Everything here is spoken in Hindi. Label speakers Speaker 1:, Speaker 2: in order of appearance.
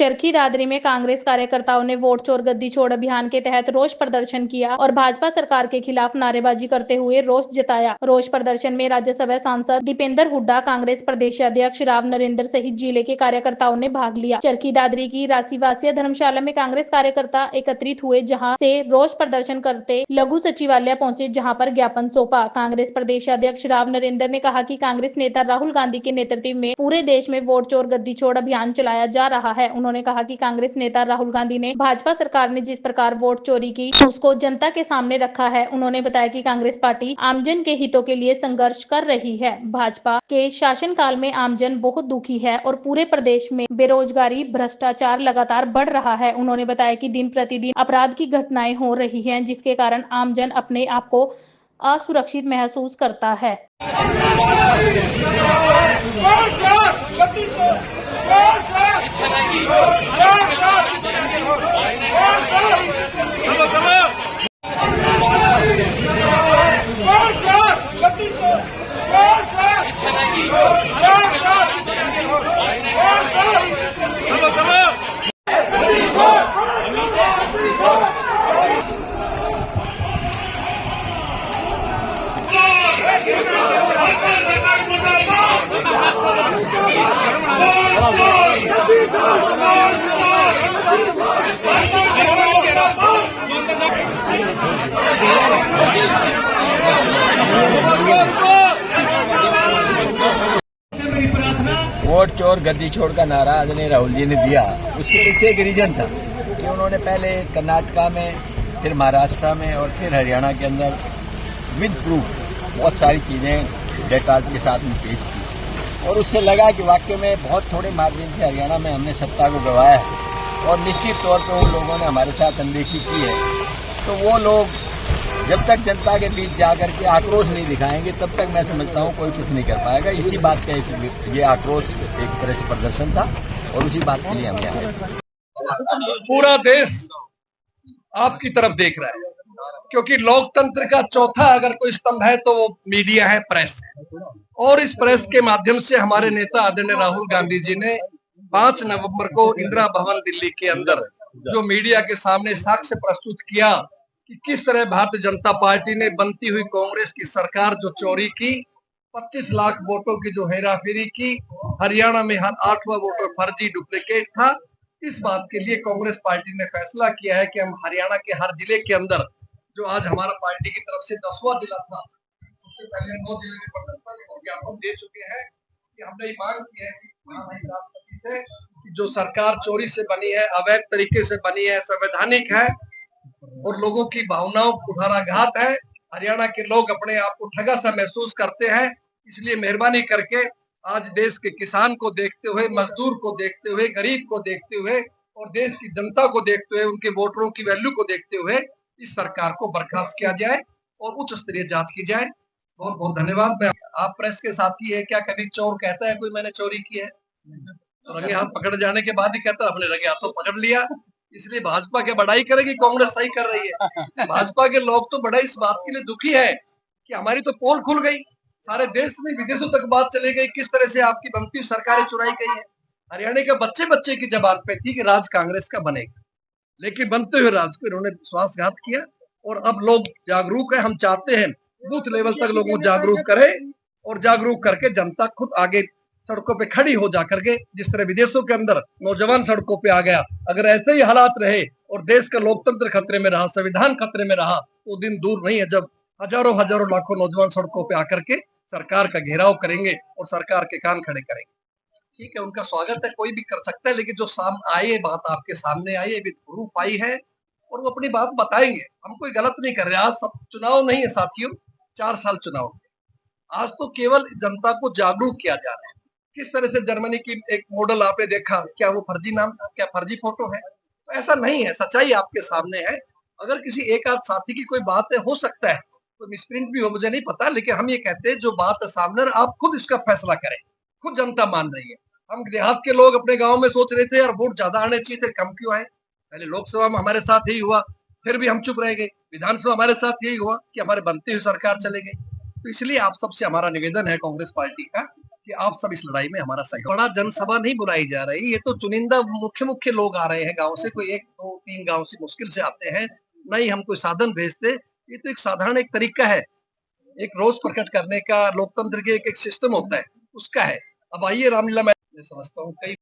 Speaker 1: चरखी दादरी में कांग्रेस कार्यकर्ताओं ने वोट चोर गद्दी छोड़ अभियान के तहत रोष प्रदर्शन किया और भाजपा सरकार के खिलाफ नारेबाजी करते हुए रोष जताया। रोष प्रदर्शन में राज्यसभा सांसद दीपेंद्र हुड्डा, कांग्रेस प्रदेश अध्यक्ष राव नरेंद्र सहित जिले के कार्यकर्ताओं ने भाग लिया। चरखी दादरी की राशिवासिया धर्मशाला में कांग्रेस कार्यकर्ता एकत्रित हुए, जहाँ से रोष प्रदर्शन करते लघु सचिवालय पहुंचे, जहाँ पर ज्ञापन सौंपा। कांग्रेस प्रदेश अध्यक्ष राव नरेंद्र ने कहा कि कांग्रेस नेता राहुल गांधी के नेतृत्व में पूरे देश में वोट चोर गद्दी छोड़ अभियान चलाया जा रहा है। उन्होंने कहा कि कांग्रेस नेता राहुल गांधी ने भाजपा सरकार ने जिस प्रकार वोट चोरी की उसको जनता के सामने रखा है। उन्होंने बताया कि कांग्रेस पार्टी आमजन के हितों के लिए संघर्ष कर रही है। भाजपा के शासनकाल में आमजन बहुत दुखी है और पूरे प्रदेश में बेरोजगारी, भ्रष्टाचार लगातार बढ़ रहा है। उन्होंने बताया कि दिन प्रतिदिन अपराध की घटनाएं हो रही हैं, जिसके कारण आमजन अपने आप को असुरक्षित महसूस करता है।
Speaker 2: वोट चोर गद्दी छोड़ का नारा आदरणीय राहुल जी ने दिया, उसके पीछे एक रीजन था कि उन्होंने पहले कर्नाटका में, फिर महाराष्ट्र में और फिर हरियाणा के अंदर विद प्रूफ बहुत सारी चीजें डेटाज के साथ में पेश की और उससे लगा कि वाकई में बहुत थोड़े मार्जिन से हरियाणा में हमने सत्ता को गंवाया है और निश्चित तौर पर उन लोगों ने हमारे साथ अनदेखी की है। तो वो लोग जब तक जनता के बीच जाकर के आक्रोश नहीं दिखाएंगे तब तक मैं समझता हूँ कोई कुछ नहीं कर पाएगा। इसी बात का ये आक्रोश एक तरह से प्रदर्शन था और उसी बात के लिए हम यहाँ आए।
Speaker 3: पूरा देश आपकी तरफ देख रहा है, क्योंकि लोकतंत्र का चौथा अगर कोई स्तंभ है तो वो मीडिया है, प्रेस है। और इस प्रेस के माध्यम से हमारे नेता आदरणीय राहुल गांधी जी ने 5 नवंबर को इंदिरा भवन दिल्ली के अंदर जो मीडिया के सामने साक्ष्य प्रस्तुत किया कि किस तरह भारतीय जनता पार्टी ने बनती हुई कांग्रेस की सरकार जो चोरी की, 25 लाख वोटों की जो हेराफेरी की, हरियाणा में हर 8वां वोटर फर्जी डुप्लीकेट था। इस बात के लिए कांग्रेस पार्टी ने फैसला किया है कि हम हरियाणा के हर जिले के अंदर, जो आज हमारा पार्टी की तरफ से 10वां जिला था, उससे पहले 9 जिले में प्रदर्शन और ज्ञापन दे चुके हैं कि हमने ये मांग की है कि जो सरकार चोरी से बनी है, अवैध तरीके से बनी है, संवैधानिक है और लोगों की भावनाओं को कुठाराघात है। हरियाणा के लोग अपने आप को ठगा सा महसूस करते हैं, इसलिए मेहरबानी करके आज देश के किसान को देखते हुए, मजदूर को देखते हुए, गरीब को देखते हुए और देश की जनता को देखते हुए, उनके वोटरों की वैल्यू को देखते हुए इस सरकार को बर्खास्त किया जाए और उच्च स्तरीय जांच की जाए। बहुत बहुत धन्यवाद। आप प्रेस के साथी है, क्या कभी चोर कहता है कोई मैंने चोरी की है? तो रंगे हाथ पकड़ जाने के बाद ही कहता है हमने रंगे हाथों पकड़ लिया। इसलिए भाजपा के बड़ाई करेगी, कांग्रेस सही कर रही है। भाजपा के लोग तो बड़ा इस बात के लिए दुखी है कि हमारी तो पोल खुल गई, सारे देश में विदेशों तक बात चली गई, किस तरह से आपकी बनती हुई सरकारें चुराई गई है। हरियाणा के बच्चे बच्चे की जबान पे थी कि राज कांग्रेस का बनेगा, लेकिन बनते हुए राज को इन्होंने विश्वासघात किया और अब लोग जागरूक है। हम चाहते हैं बूथ लेवल तक लोगों को जागरूक करें और जागरूक करके जनता खुद आगे सड़कों पे खड़ी हो जाकर के, जिस तरह विदेशों के अंदर नौजवान सड़कों पे आ गया, अगर ऐसे ही हालात रहे और देश का लोकतंत्र खतरे में रहा, संविधान खतरे में रहा, तो दिन दूर नहीं है जब हजारों हजारों लाखों नौजवान सड़कों पे आकर के सरकार का घेराव करेंगे और सरकार के कान खड़े करेंगे। ठीक है, उनका स्वागत है, कोई भी कर सकता है, लेकिन जो आई है बात आपके सामने आई है, विद प्रूफ आई है और वो अपनी बात बताएंगे। हम कोई गलत नहीं कर रहे। आज सब चुनाव नहीं है साथियों, 4 साल चुनाव, आज तो केवल जनता को जागरूक किया जा रहा है। किस तरह से जर्मनी की एक मॉडल आपने देखा, क्या वो फर्जी नाम था, क्या फर्जी फोटो है? तो ऐसा नहीं है, सच्चाई आपके सामने है। अगर किसी एक आध साथी की कोई बात है, हो सकता है कोई मिसप्रिंट भी हो, मुझे नहीं पता, लेकिन हम ये कहते हैं जो बात है सामने, आप खुद इसका फैसला करें। खुद जनता मान रही है। हम देहात के लोग अपने गाँव में सोच रहे थे यार वोट ज्यादा आने चाहिए थे, कम क्यों आए? पहले लोकसभा में हमारे साथ यही हुआ, फिर भी हम चुप रह गए। विधानसभा हमारे साथ यही हुआ कि हमारे बनती हुई सरकार चले गई। तो इसलिए आप सबसे हमारा निवेदन है कांग्रेस पार्टी का कि कि आप सब इस लड़ाई में हमारा सहयोग। बड़ा जनसभा नहीं बुलाई जा रही, ये तो चुनिंदा मुख्य लोग आ रहे हैं गांव से, कोई 1 2 3 गांव से मुश्किल से आते हैं, न ही हम कोई साधन भेजते। ये तो एक साधारण एक तरीका है, एक रोष प्रकट करने का, लोकतंत्र के एक सिस्टम होता है, उसका है। अब आइए रामलीला मैं समझता हूँ कई